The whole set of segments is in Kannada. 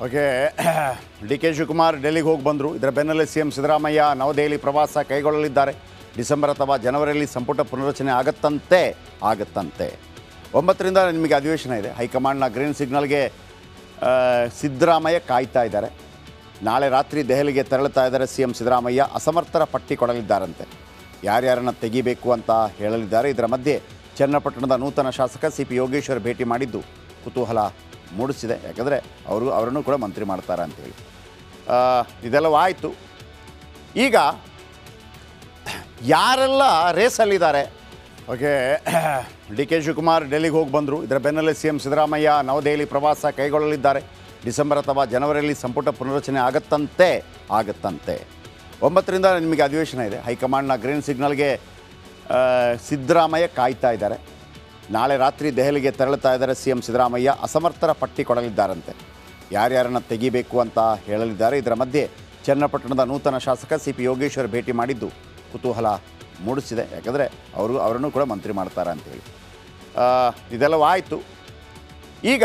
ಓಕೆ ಡಿ ಕೆ ಶಿವಕುಮಾರ್ ಡೆಲ್ಲಿಗೆ ಹೋಗಿ ಬಂದರು. ಇದರ ಬೆನ್ನಲ್ಲೇ ಸಿಎಂ ಸಿದ್ದರಾಮಯ್ಯ ನವದೆಹಲಿ ಪ್ರವಾಸ ಕೈಗೊಳ್ಳಲಿದ್ದಾರೆ. ಡಿಸೆಂಬರ್ ಅಥವಾ ಜನವರಿಯಲ್ಲಿ ಸಂಪುಟ ಪುನರಚನೆ ಆಗುತ್ತಂತೆ. 9ರಿಂದ ನಿಮಗೆ ಅಧಿವೇಶನ ಇದೆ. ಹೈಕಮಾಂಡ್ನ ಗ್ರೀನ್ ಸಿಗ್ನಲ್ಗೆ ಸಿದ್ದರಾಮಯ್ಯ ಕಾಯ್ತಾ ಇದ್ದಾರೆ. ನಾಳೆ ರಾತ್ರಿ ದೆಹಲಿಗೆ ತೆರಳುತ್ತಾ ಇದ್ದಾರೆ ಸಿಎಂ ಸಿದ್ದರಾಮಯ್ಯ. ಅಸಮರ್ಥರ ಪಟ್ಟಿ ಕೊಡಲಿದ್ದಾರಂತೆ. ಯಾರ್ಯಾರನ್ನು ತೆಗಿಬೇಕು ಅಂತ ಹೇಳಲಿದ್ದಾರೆ. ಇದರ ಮಧ್ಯೆ ಚನ್ನಪಟ್ಟಣದ ನೂತನ ಶಾಸಕ ಸಿ.ಪಿ. ಯೋಗೇಶ್ವರ್ ಭೇಟಿ ಮಾಡಿದ್ದು ಕುತೂಹಲ ಮೂಡಿಸಿದೆ. ಯಾಕಂದರೆ ಅವರನ್ನು ಕೂಡ ಮಂತ್ರಿ ಮಾಡ್ತಾರೆ ಅಂತೇಳಿ ಇದೆಲ್ಲವೂ ಆಯಿತು. ಈಗ ಯಾರೆಲ್ಲ ರೇಸಲ್ಲಿದ್ದಾರೆ? ಓಕೆ ಡಿ ಕೆ ಶಿವಕುಮಾರ್ ಡೆಲ್ಲಿಗೆ ಹೋಗಿ ಬಂದರು. ಇದರ ಬೆನ್ನಲ್ಲೇ ಸಿಎಂ ಸಿದ್ದರಾಮಯ್ಯ ನವದೆಹಲಿ ಪ್ರವಾಸ ಕೈಗೊಳ್ಳಲಿದ್ದಾರೆ. ಡಿಸೆಂಬರ್ ಅಥವಾ ಜನವರಿಯಲ್ಲಿ ಸಂಪುಟ ಪುನರಚನೆ ಆಗುತ್ತಂತೆ. 9ರಿಂದ ನಿಮಗೆ ಅಧಿವೇಶನ ಇದೆ. ಹೈಕಮಾಂಡ್ನ ಗ್ರೀನ್ ಸಿಗ್ನಲ್ಗೆ ಸಿದ್ದರಾಮಯ್ಯ ಕಾಯ್ತಾ ಇದ್ದಾರೆ. ನಾಳೆ ರಾತ್ರಿ ದೆಹಲಿಗೆ ತೆರಳುತ್ತಾ ಇದ್ದಾರೆ ಸಿಎಂ ಸಿದ್ದರಾಮಯ್ಯ. ಅಸಮರ್ಥರ ಪಟ್ಟಿ ಕೊಡಲಿದ್ದಾರಂತೆ. ಯಾರ್ಯಾರನ್ನು ತೆಗಿಬೇಕು ಅಂತ ಹೇಳಲಿದ್ದಾರೆ. ಇದರ ಮಧ್ಯೆ ಚನ್ನಪಟ್ಟಣದ ನೂತನ ಶಾಸಕ ಸಿ.ಪಿ. ಯೋಗೇಶ್ವರ್ ಭೇಟಿ ಮಾಡಿದ್ದು ಕುತೂಹಲ ಮೂಡಿಸಿದೆ. ಯಾಕಂದರೆ ಅವರನ್ನು ಕೂಡ ಮಂತ್ರಿ ಮಾಡ್ತಾರೆ ಅಂತೇಳಿ ಇದೆಲ್ಲವೂ ಆಯಿತು. ಈಗ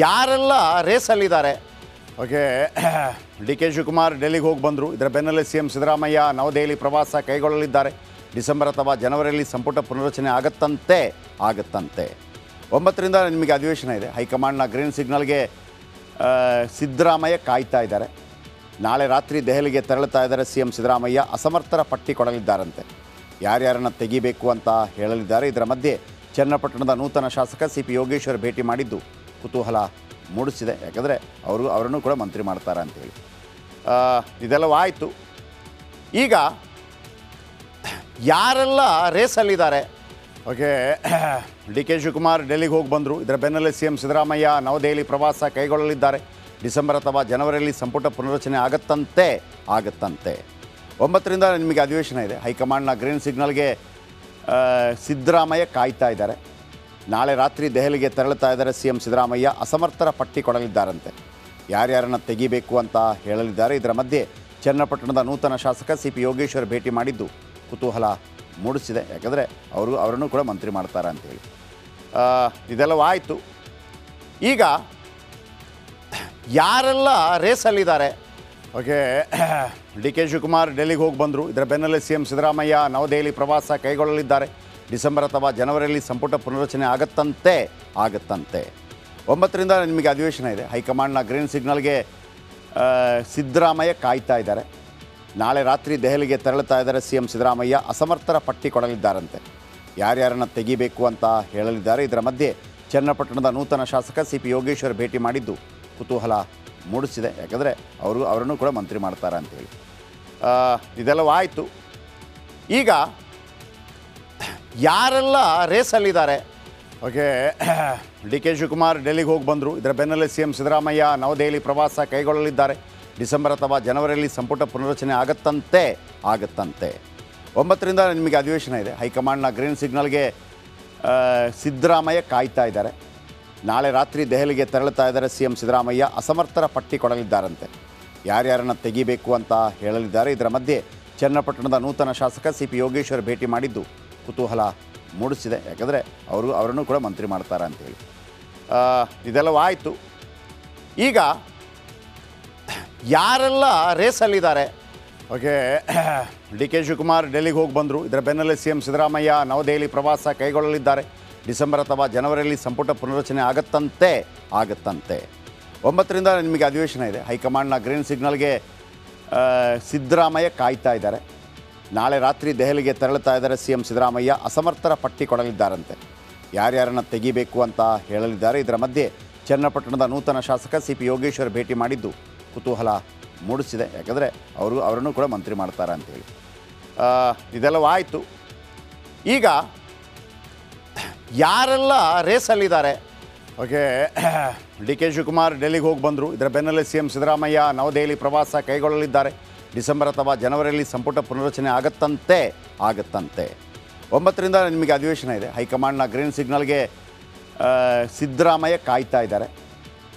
ಯಾರೆಲ್ಲ ರೇಸಲ್ಲಿದ್ದಾರೆ? ಓಕೆ ಡಿ ಕೆ ಶಿವಕುಮಾರ್ ಡೆಲ್ಲಿಗೆ ಹೋಗಿ ಬಂದರು. ಇದರ ಬೆನ್ನಲ್ಲೇ ಸಿಎಂ ಸಿದ್ದರಾಮಯ್ಯ ನವದೆಹಲಿ ಪ್ರವಾಸ ಕೈಗೊಳ್ಳಲಿದ್ದಾರೆ. ಡಿಸೆಂಬರ್ ಅಥವಾ ಜನವರಿಯಲ್ಲಿ ಸಂಪುಟ ಪುನರಚನೆ ಆಗುತ್ತಂತೆ. 9ರಿಂದ ನಿಮಗೆ ಅಧಿವೇಶನ ಇದೆ. ಹೈಕಮಾಂಡ್ನ ಗ್ರೀನ್ ಸಿಗ್ನಲ್ಗೆ ಸಿದ್ದರಾಮಯ್ಯ ಕಾಯ್ತಾ ಇದ್ದಾರೆ. ನಾಳೆ ರಾತ್ರಿ ದೆಹಲಿಗೆ ತೆರಳುತ್ತಾ ಇದ್ದಾರೆ ಸಿಎಂ ಸಿದ್ದರಾಮಯ್ಯ. ಅಸಮರ್ಥರ ಪಟ್ಟಿ ಕೊಡಲಿದ್ದಾರಂತೆ. ಯಾರ್ಯಾರನ್ನು ತೆಗಿಬೇಕು ಅಂತ ಹೇಳಲಿದ್ದಾರೆ. ಇದರ ಮಧ್ಯೆ ಚನ್ನಪಟ್ಟಣದ ನೂತನ ಶಾಸಕ ಸಿ.ಪಿ. ಯೋಗೇಶ್ವರ್ ಭೇಟಿ ಮಾಡಿದ್ದು ಕುತೂಹಲ ಮೂಡಿಸಿದೆ. ಯಾಕಂದರೆ ಅವರನ್ನು ಕೂಡ ಮಂತ್ರಿ ಮಾಡ್ತಾರೆ ಅಂತೇಳಿ ಇದೆಲ್ಲವೂ ಆಯಿತು. ಈಗ ಯಾರೆಲ್ಲ ರೇಸಲ್ಲಿದ್ದಾರೆ? ಓಕೆ ಡಿ ಕೆ ಶಿವಕುಮಾರ್ ಡೆಲ್ಲಿಗೆ ಹೋಗಿ ಬಂದರು. ಇದರ ಬೆನ್ನಲ್ಲೇ ಸಿಎಂ ಸಿದ್ದರಾಮಯ್ಯ ನವದೆಹಲಿ ಪ್ರವಾಸ ಕೈಗೊಳ್ಳಲಿದ್ದಾರೆ. ಡಿಸೆಂಬರ್ ಅಥವಾ ಜನವರಿಯಲ್ಲಿ ಸಂಪುಟ ಪುನರಚನೆ ಆಗುತ್ತಂತೆ. 9ರಿಂದ ನಿಮಗೆ ಅಧಿವೇಶನ ಇದೆ. ಹೈಕಮಾಂಡ್ನ ಗ್ರೀನ್ ಸಿಗ್ನಲ್ಗೆ ಸಿದ್ದರಾಮಯ್ಯ ಕಾಯ್ತಾ ಇದ್ದಾರೆ. ನಾಳೆ ರಾತ್ರಿ ದೆಹಲಿಗೆ ತೆರಳುತ್ತಾ ಇದ್ದಾರೆ ಸಿಎಂ ಸಿದ್ದರಾಮಯ್ಯ. ಅಸಮರ್ಥರ ಪಟ್ಟಿ ಕೊಡಲಿದ್ದಾರಂತೆ. ಯಾರ್ಯಾರನ್ನು ತೆಗಿಬೇಕು ಅಂತ ಹೇಳಲಿದ್ದಾರೆ. ಇದರ ಮಧ್ಯೆ ಚನ್ನಪಟ್ಟಣದ ನೂತನ ಶಾಸಕ ಸಿ.ಪಿ. ಯೋಗೇಶ್ವರ್ ಭೇಟಿ ಮಾಡಿದ್ದು ಕುತೂಹಲ ಮೂಡಿಸಿದೆ. ಯಾಕಂದರೆ ಅವರನ್ನು ಕೂಡ ಮಂತ್ರಿ ಮಾಡ್ತಾರೆ ಅಂತೇಳಿ ಇದೆಲ್ಲವೂ ಆಯಿತು. ಈಗ ಯಾರೆಲ್ಲ ರೇಸಲ್ಲಿದ್ದಾರೆ? ಓಕೆ ಡಿ ಕೆ ಶಿವಕುಮಾರ್ ಡೆಲ್ಲಿಗೆ ಹೋಗಿ ಬಂದರು. ಇದರ ಬೆನ್ನಲ್ಲೇ ಸಿಎಂ ಸಿದ್ದರಾಮಯ್ಯ ನವದೆಹಲಿ ಪ್ರವಾಸ ಕೈಗೊಳ್ಳಲಿದ್ದಾರೆ. ಡಿಸೆಂಬರ್ ಅಥವಾ ಜನವರಿಯಲ್ಲಿ ಸಂಪುಟ ಪುನರಚನೆ ಆಗುತ್ತಂತೆ. 9ರಿಂದ ನಿಮಗೆ ಅಧಿವೇಶನ ಇದೆ. ಹೈಕಮಾಂಡ್ನ ಗ್ರೀನ್ ಸಿಗ್ನಲ್ಗೆ ಸಿದ್ದರಾಮಯ್ಯ ಕಾಯ್ತಾ ಇದ್ದಾರೆ. ನಾಳೆ ರಾತ್ರಿ ದೆಹಲಿಗೆ ತೆರಳುತ್ತಾ ಇದ್ದಾರೆ ಸಿಎಂ ಸಿದ್ದರಾಮಯ್ಯ. ಅಸಮರ್ಥರ ಪಟ್ಟಿ ಕೊಡಲಿದ್ದಾರಂತೆ. ಯಾರ್ಯಾರನ್ನು ತೆಗಿಬೇಕು ಅಂತ ಹೇಳಲಿದ್ದಾರೆ. ಇದರ ಮಧ್ಯೆ ಚನ್ನಪಟ್ಟಣದ ನೂತನ ಶಾಸಕ ಸಿ.ಪಿ. ಯೋಗೇಶ್ವರ್ ಭೇಟಿ ಮಾಡಿದ್ದು ಕುತೂಹಲ ಮೂಡಿಸಿದೆ. ಯಾಕಂದರೆ ಅವರನ್ನು ಕೂಡ ಮಂತ್ರಿ ಮಾಡ್ತಾರೆ ಅಂತೇಳಿ ಇದೆಲ್ಲವೂ ಆಯಿತು. ಈಗ ಯಾರೆಲ್ಲ ರೇಸಲ್ಲಿದ್ದಾರೆ? ಓಕೆ ಡಿ ಕೆ ಶಿವಕುಮಾರ್ ಡೆಲ್ಲಿಗೆ ಹೋಗಿ ಬಂದರು. ಇದರ ಬೆನ್ನಲ್ಲೇ ಸಿಎಂ ಸಿದ್ದರಾಮಯ್ಯ ನವದೆಹಲಿ ಪ್ರವಾಸ ಕೈಗೊಳ್ಳಲಿದ್ದಾರೆ. ಡಿಸೆಂಬರ್ ಅಥವಾ ಜನವರಿಯಲ್ಲಿ ಸಂಪುಟ ಪುನರಚನೆ ಆಗುತ್ತಂತೆ. 9ರಿಂದ ನಿಮಗೆ ಅಧಿವೇಶನ ಇದೆ. ಹೈಕಮಾಂಡ್ನ ಗ್ರೀನ್ ಸಿಗ್ನಲ್ಗೆ ಸಿದ್ದರಾಮಯ್ಯ ಕಾಯ್ತಾ ಇದ್ದಾರೆ. ನಾಳೆ ರಾತ್ರಿ ದೆಹಲಿಗೆ ತೆರಳುತ್ತಾ ಇದ್ದಾರೆ ಸಿಎಂ ಸಿದ್ದರಾಮಯ್ಯ. ಅಸಮರ್ಥರ ಪಟ್ಟಿ ಕೊಡಲಿದ್ದಾರಂತೆ. ಯಾರ್ಯಾರನ್ನು ತೆಗಿಬೇಕು ಅಂತ ಹೇಳಲಿದ್ದಾರೆ. ಇದರ ಮಧ್ಯೆ ಚನ್ನಪಟ್ಟಣದ ನೂತನ ಶಾಸಕ ಸಿ.ಪಿ. ಯೋಗೇಶ್ವರ್ ಭೇಟಿ ಮಾಡಿದ್ದು ಕುತೂಹಲ ಮೂಡಿಸಿದೆ. ಯಾಕಂದರೆ ಅವರನ್ನು ಕೂಡ ಮಂತ್ರಿ ಮಾಡ್ತಾರೆ ಅಂತೇಳಿ ಇದೆಲ್ಲವೂ ಆಯಿತು. ಈಗ ಯಾರೆಲ್ಲ ರೇಸಲ್ಲಿದ್ದಾರೆ? ಓಕೆ ಡಿ ಕೆ ಶಿವಕುಮಾರ್ ಡೆಲ್ಲಿಗೆ ಹೋಗಿ ಬಂದರು. ಇದರ ಬೆನ್ನಲ್ಲೇ ಸಿಎಂ ಸಿದ್ದರಾಮಯ್ಯ ನವದೆಹಲಿ ಪ್ರವಾಸ ಕೈಗೊಳ್ಳಲಿದ್ದಾರೆ. ಡಿಸೆಂಬರ್ ಅಥವಾ ಜನವರಿಯಲ್ಲಿ ಸಂಪುಟ ಪುನರಚನೆ ಆಗುತ್ತಂತೆ. 9ರಿಂದ ನಿಮಗೆ ಅಧಿವೇಶನ ಇದೆ. ಹೈಕಮಾಂಡ್ನ ಗ್ರೀನ್ ಸಿಗ್ನಲ್ಗೆ ಸಿದ್ದರಾಮಯ್ಯ ಕಾಯ್ತಾ ಇದ್ದಾರೆ. ನಾಳೆ ರಾತ್ರಿ ದೆಹಲಿಗೆ ತೆರಳುತ್ತಾ ಇದ್ದಾರೆ ಸಿಎಂ ಸಿದ್ದರಾಮಯ್ಯ. ಅಸಮರ್ಥರ ಪಟ್ಟಿ ಕೊಡಲಿದ್ದಾರಂತೆ. ಯಾರ್ಯಾರನ್ನು ತೆಗಿಬೇಕು ಅಂತ ಹೇಳಲಿದ್ದಾರೆ. ಇದರ ಮಧ್ಯೆ ಚನ್ನಪಟ್ಟಣದ ನೂತನ ಶಾಸಕ ಸಿ.ಪಿ. ಯೋಗೇಶ್ವರ್ ಭೇಟಿ ಮಾಡಿದ್ದು ಕುತೂಹಲ ಮೂಡಿಸಿದೆ. ಯಾಕಂದರೆ ಅವರನ್ನು ಕೂಡ ಮಂತ್ರಿ ಮಾಡ್ತಾರೆ ಅಂತೇಳಿ ಇದೆಲ್ಲವೂ ಆಯಿತು. ಈಗ ಯಾರೆಲ್ಲ ರೇಸಲ್ಲಿದ್ದಾರೆ? ಓಕೆ ಡಿ ಕೆ ಶಿವಕುಮಾರ್ ಡೆಲ್ಲಿಗೆ ಹೋಗಿ ಬಂದರು. ಇದರ ಬೆನ್ನಲ್ಲೇ ಸಿಎಂ ಸಿದ್ದರಾಮಯ್ಯ ನವದೆಹಲಿ ಪ್ರವಾಸ ಕೈಗೊಳ್ಳಲಿದ್ದಾರೆ. ಡಿಸೆಂಬರ್ ಅಥವಾ ಜನವರಿಯಲ್ಲಿ ಸಂಪುಟ ಪುನರಚನೆ ಆಗುತ್ತಂತೆ. 9ರಿಂದ ನಿಮಗೆ ಅಧಿವೇಶನ ಇದೆ. ಹೈಕಮಾಂಡ್ನ ಗ್ರೀನ್ ಸಿಗ್ನಲ್ಗೆ ಸಿದ್ದರಾಮಯ್ಯ ಕಾಯ್ತಾ ಇದ್ದಾರೆ.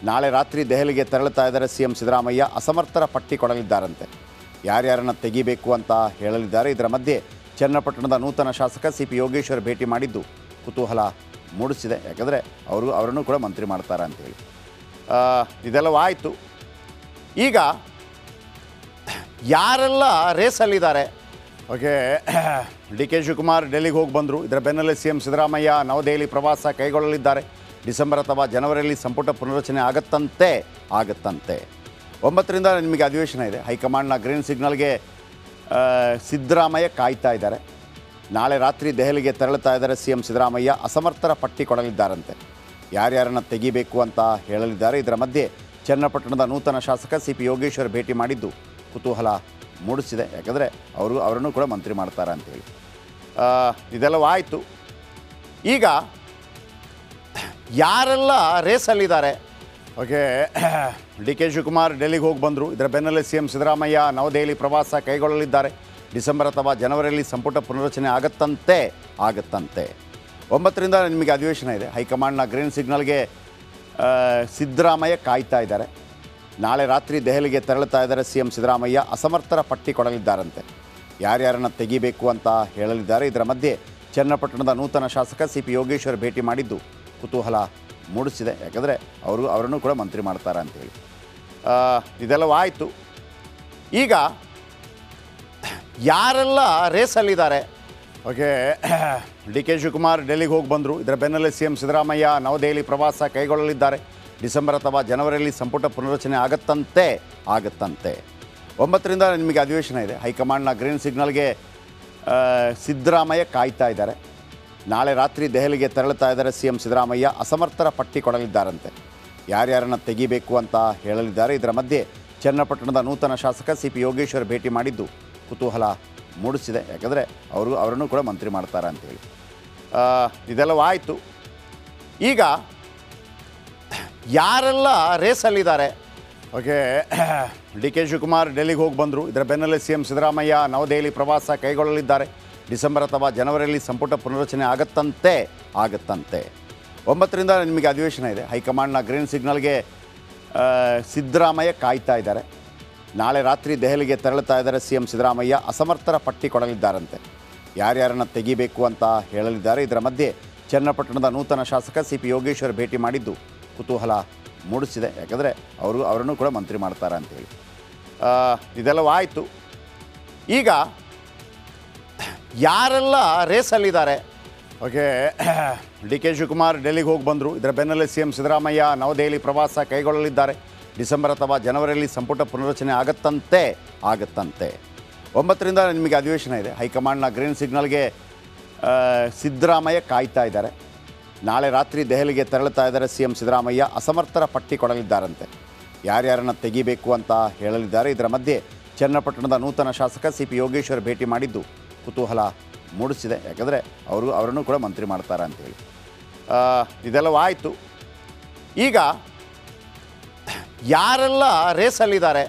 ನಾಳೆ ರಾತ್ರಿ ದೆಹಲಿಗೆ ತೆರಳುತ್ತಾ ಇದ್ದಾರೆ ಸಿಎಂ ಸಿದ್ದರಾಮಯ್ಯ. ಅಸಮರ್ಥರ ಪಟ್ಟಿ ಕೊಡಲಿದ್ದಾರಂತೆ. ಯಾರ್ಯಾರನ್ನು ತೆಗಿಬೇಕು ಅಂತ ಹೇಳಲಿದ್ದಾರೆ. ಇದರ ಮಧ್ಯೆ ಚನ್ನಪಟ್ಟಣದ ನೂತನ ಶಾಸಕ ಸಿ.ಪಿ. ಯೋಗೇಶ್ವರ್ ಭೇಟಿ ಮಾಡಿದ್ದು ಕುತೂಹಲ ಮೂಡಿಸಿದೆ. ಯಾಕಂದರೆ ಅವರನ್ನು ಕೂಡ ಮಂತ್ರಿ ಮಾಡ್ತಾರೆ ಅಂತೇಳಿ ಇದೆಲ್ಲವೂ ಆಯಿತು. ಈಗ ಯಾರೆಲ್ಲ ರೇಸಲ್ಲಿದ್ದಾರೆ? ಓಕೆ, ಡಿ ಕೆ ಶಿವಕುಮಾರ್ ಡೆಲ್ಲಿಗೆ ಹೋಗಿ ಬಂದರು. ಇದರ ಬೆನ್ನಲ್ಲೇ ಸಿ ಎಂ ಸಿದ್ದರಾಮಯ್ಯ ನವದೆಹಲಿ ಪ್ರವಾಸ ಕೈಗೊಳ್ಳಲಿದ್ದಾರೆ. ಡಿಸೆಂಬರ್ ಅಥವಾ ಜನವರಿಯಲ್ಲಿ ಸಂಪುಟ ಪುನರಚನೆ ಆಗತ್ತಂತೆ. 9ರಿಂದ ನಿಮಗೆ ಅಧಿವೇಶನ ಇದೆ. ಹೈಕಮಾಂಡ್ನ ಗ್ರೀನ್ ಸಿಗ್ನಲ್ಗೆ ಸಿದ್ದರಾಮಯ್ಯ ಕಾಯ್ತಾ ಇದ್ದಾರೆ. ನಾಳೆ ರಾತ್ರಿ ದೆಹಲಿಗೆ ತೆರಳುತ್ತಾ ಇದ್ದಾರೆ ಸಿ ಎಂ ಸಿದ್ದರಾಮಯ್ಯ. ಅಸಮರ್ಥರ ಪಟ್ಟಿ ಕೊಡಲಿದ್ದಾರಂತೆ. ಯಾರ್ಯಾರನ್ನ ತೆಗಿಬೇಕು ಅಂತ ಹೇಳಲಿದ್ದಾರೆ. ಇದರ ಮಧ್ಯೆ ಚನ್ನಪಟ್ಟಣದ ನೂತನ ಶಾಸಕ ಸಿ ಪಿ ಯೋಗೇಶ್ವರ್ ಭೇಟಿ ಮಾಡಿದ್ದು ಕುತೂಹಲ ಮೂಡಿಸಿದೆ. ಯಾಕಂದರೆ ಅವರನ್ನು ಕೂಡ ಮಂತ್ರಿ ಮಾಡ್ತಾರೆ ಅಂತೇಳಿ. ಇದೆಲ್ಲವೂ ಆಯಿತು. ಈಗ ಯಾರೆಲ್ಲ ರೇಸಲ್ಲಿದ್ದಾರೆ? ಓಕೆ, ಡಿ ಕೆ ಶಿವಕುಮಾರ್ ಡೆಲ್ಲಿಗೆ ಹೋಗಿ ಬಂದರು. ಇದರ ಬೆನ್ನಲ್ಲೇ ಸಿ ಎಂ ಸಿದ್ದರಾಮಯ್ಯ ನವದೆಹಲಿ ಪ್ರವಾಸ ಕೈಗೊಳ್ಳಲಿದ್ದಾರೆ. ಡಿಸೆಂಬರ್ ಅಥವಾ ಜನವರಿಯಲ್ಲಿ ಸಂಪುಟ ಪುನರಚನೆ ಆಗತ್ತಂತೆ. 9ರಿಂದ ನಿಮಗೆ ಅಧಿವೇಶನ ಇದೆ. ಹೈಕಮಾಂಡ್ನ ಗ್ರೀನ್ ಸಿಗ್ನಲ್ಗೆ ಸಿದ್ದರಾಮಯ್ಯ ಕಾಯ್ತಾ ಇದ್ದಾರೆ. ನಾಳೆ ರಾತ್ರಿ ದೆಹಲಿಗೆ ತೆರಳುತ್ತಾ ಇದ್ದಾರೆ ಸಿ ಎಂ ಸಿದ್ದರಾಮಯ್ಯ. ಅಸಮರ್ಥರ ಪಟ್ಟಿ ಕೊಡಲಿದ್ದಾರಂತೆ. ಯಾರ್ಯಾರನ್ನ ತೆಗಿಬೇಕು ಅಂತ ಹೇಳಲಿದ್ದಾರೆ. ಇದರ ಮಧ್ಯೆ ಚನ್ನಪಟ್ಟಣದ ನೂತನ ಶಾಸಕ ಸಿ ಪಿ ಯೋಗೇಶ್ವರ್ ಭೇಟಿ ಮಾಡಿದ್ದು ಕುತೂಹಲ ಮೂಡಿಸಿದೆ. ಯಾಕಂದರೆ ಅವರನ್ನು ಕೂಡ ಮಂತ್ರಿ ಮಾಡ್ತಾರೆ ಅಂತೇಳಿ. ಇದೆಲ್ಲವೂ ಆಯಿತು. ಈಗ ಯಾರೆಲ್ಲ ರೇಸಲ್ಲಿದ್ದಾರೆ? ಓಕೆ, ಡಿ ಕೆ ಶಿವಕುಮಾರ್ ಡೆಲ್ಲಿಗೆ ಹೋಗಿ ಬಂದರು. ಇದರ ಬೆನ್ನಲ್ಲೇ ಸಿ ಎಂ ಸಿದ್ದರಾಮಯ್ಯ ನವದೆಹಲಿ ಪ್ರವಾಸ ಕೈಗೊಳ್ಳಲಿದ್ದಾರೆ. ಡಿಸೆಂಬರ್ ಅಥವಾ ಜನವರಿಯಲ್ಲಿ ಸಂಪುಟ ಪುನರಚನೆ ಆಗತ್ತಂತೆ. 9ರಿಂದ ನಿಮಗೆ ಅಧಿವೇಶನ ಇದೆ. ಹೈಕಮಾಂಡ್ನ ಗ್ರೀನ್ ಸಿಗ್ನಲ್ಗೆ ಸಿದ್ದರಾಮಯ್ಯ ಕಾಯ್ತಾ ಇದ್ದಾರೆ. ನಾಳೆ ರಾತ್ರಿ ದೆಹಲಿಗೆ ತೆರಳುತ್ತಾ ಇದ್ದಾರೆ ಸಿ ಎಂ ಸಿದ್ದರಾಮಯ್ಯ. ಅಸಮರ್ಥರ ಪಟ್ಟಿ ಕೊಡಲಿದ್ದಾರಂತೆ. ಯಾರ್ಯಾರನ್ನ ತೆಗಿಬೇಕು ಅಂತ ಹೇಳಲಿದ್ದಾರೆ. ಇದರ ಮಧ್ಯೆ ಚನ್ನಪಟ್ಟಣದ ನೂತನ ಶಾಸಕ ಸಿ ಪಿ ಯೋಗೇಶ್ವರ್ ಭೇಟಿ ಮಾಡಿದ್ದು ಕುತೂಹಲ ಮೂಡಿಸಿದೆ. ಯಾಕಂದರೆ ಅವರನ್ನು ಕೂಡ ಮಂತ್ರಿ ಮಾಡ್ತಾರೆ ಅಂತೇಳಿ. ಇದೆಲ್ಲವೂ ಆಯಿತು. ಈಗ ಯಾರೆಲ್ಲ ರೇಸಲ್ಲಿದ್ದಾರೆ? ಓಕೆ, ಡಿ ಕೆ ಶಿವಕುಮಾರ್ ಡೆಲ್ಲಿಗೆ ಹೋಗಿ ಬಂದರು. ಇದರ ಬೆನ್ನಲ್ಲೇ ಸಿ ಎಂ ಸಿದ್ದರಾಮಯ್ಯ ನವದೆಹಲಿ ಪ್ರವಾಸ ಕೈಗೊಳ್ಳಲಿದ್ದಾರೆ. ಡಿಸೆಂಬರ್ ಅಥವಾ ಜನವರಿಯಲ್ಲಿ ಸಂಪುಟ ಪುನರಚನೆ ಆಗತ್ತಂತೆ. 9ರಿಂದ ನಿಮಗೆ ಅಧಿವೇಶನ ಇದೆ. ಹೈಕಮಾಂಡ್ನ ಗ್ರೀನ್ ಸಿಗ್ನಲ್ಗೆ ಸಿದ್ದರಾಮಯ್ಯ ಕಾಯ್ತಾ ಇದ್ದಾರೆ. ನಾಳೆ ರಾತ್ರಿ ದೆಹಲಿಗೆ ತೆರಳುತ್ತಾ ಇದ್ದಾರೆ ಸಿ ಎಂ ಸಿದ್ದರಾಮಯ್ಯ. ಅಸಮರ್ಥರ ಪಟ್ಟಿ ಕೊಡಲಿದ್ದಾರಂತೆ. ಯಾರ್ಯಾರನ್ನ ತೆಗಿಬೇಕು ಅಂತ ಹೇಳಲಿದ್ದಾರೆ. ಇದರ ಮಧ್ಯೆ ಚನ್ನಪಟ್ಟಣದ ನೂತನ ಶಾಸಕ ಸಿ ಪಿ ಯೋಗೇಶ್ವರ್ ಭೇಟಿ ಮಾಡಿದ್ದು ಕುತೂಹಲ ಮೂಡಿಸಿದೆ. ಯಾಕಂದರೆ ಅವರನ್ನು ಕೂಡ ಮಂತ್ರಿ ಮಾಡ್ತಾರೆ ಅಂತೇಳಿ. ಇದೆಲ್ಲವೂ ಆಯಿತು. ಈಗ ಯಾರೆಲ್ಲ ರೇಸಲ್ಲಿದ್ದಾರೆ? ಓಕೆ, ಡಿ ಕೆ ಶಿವಕುಮಾರ್ ಡೆಲ್ಲಿಗೆ ಹೋಗಿ ಬಂದರು. ಇದರ ಬೆನ್ನಲ್ಲೇ ಸಿ ಎಂ ಸಿದ್ದರಾಮಯ್ಯ ನವದೆಹಲಿ ಪ್ರವಾಸ ಕೈಗೊಳ್ಳಲಿದ್ದಾರೆ. ಡಿಸೆಂಬರ್ ಅಥವಾ ಜನವರಿಯಲ್ಲಿ ಸಂಪುಟ ಪುನರಚನೆ ಆಗತ್ತಂತೆ. 9ರಿಂದ ನಿಮಗೆ ಅಧಿವೇಶನ ಇದೆ. ಹೈಕಮಾಂಡ್ನ ಗ್ರೀನ್ ಸಿಗ್ನಲ್ಗೆ ಸಿದ್ದರಾಮಯ್ಯ ಕಾಯ್ತಾ ಇದ್ದಾರೆ. ನಾಳೆ ರಾತ್ರಿ ದೆಹಲಿಗೆ ತೆರಳುತ್ತಾ ಇದ್ದಾರೆ ಸಿ ಎಂ ಸಿದ್ದರಾಮಯ್ಯ. ಅಸಮರ್ಥರ ಪಟ್ಟಿ ಕೊಡಲಿದ್ದಾರಂತೆ. ಯಾರ್ಯಾರನ್ನ ತೆಗಿಬೇಕು ಅಂತ ಹೇಳಲಿದ್ದಾರೆ. ಇದರ ಮಧ್ಯೆ ಚನ್ನಪಟ್ಟಣದ ನೂತನ ಶಾಸಕ ಸಿ ಪಿ ಯೋಗೇಶ್ವರ್ ಭೇಟಿ ಮಾಡಿದ್ದು ಕುತೂಹಲ ಮೂಡಿಸಿದೆ. ಯಾಕಂದರೆ ಅವರನ್ನು ಕೂಡ ಮಂತ್ರಿ ಮಾಡ್ತಾರೆ ಅಂತೇಳಿ. ಇದೆಲ್ಲವೂ ಆಯಿತು. ಈಗ ಯಾರೆಲ್ಲ ರೇಸಲ್ಲಿದ್ದಾರೆ?